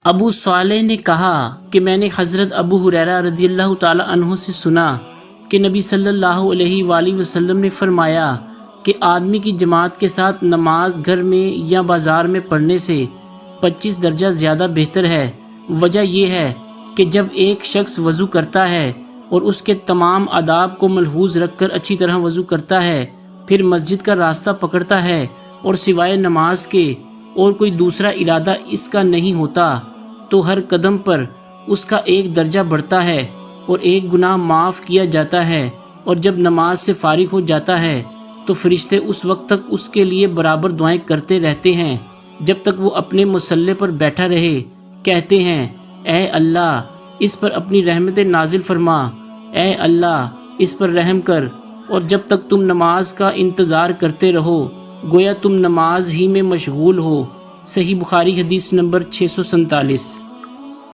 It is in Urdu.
ابو صالح نے کہا کہ میں نے حضرت ابو ہریرہ رضی اللہ تعالی عنہ سے سنا کہ نبی صلی اللہ علیہ وآلہ وسلم نے فرمایا کہ آدمی کی جماعت کے ساتھ نماز گھر میں یا بازار میں پڑھنے سے 25 درجہ زیادہ بہتر ہے۔ وجہ یہ ہے کہ جب ایک شخص وضو کرتا ہے اور اس کے تمام آداب کو ملحوظ رکھ کر اچھی طرح وضو کرتا ہے، پھر مسجد کا راستہ پکڑتا ہے اور سوائے نماز کے اور کوئی دوسرا ارادہ اس کا نہیں ہوتا، تو ہر قدم پر اس کا ایک درجہ بڑھتا ہے اور ایک گناہ معاف کیا جاتا ہے، اور جب نماز سے فارغ ہو جاتا ہے تو فرشتے اس وقت تک اس کے لیے برابر دعائیں کرتے رہتے ہیں جب تک وہ اپنے مصلی پر بیٹھا رہے، کہتے ہیں اے اللہ اس پر اپنی رحمت نازل فرما، اے اللہ اس پر رحم کر، اور جب تک تم نماز کا انتظار کرتے رہو گویا تم نماز ہی میں مشغول ہو۔ صحیح بخاری حدیث نمبر 647۔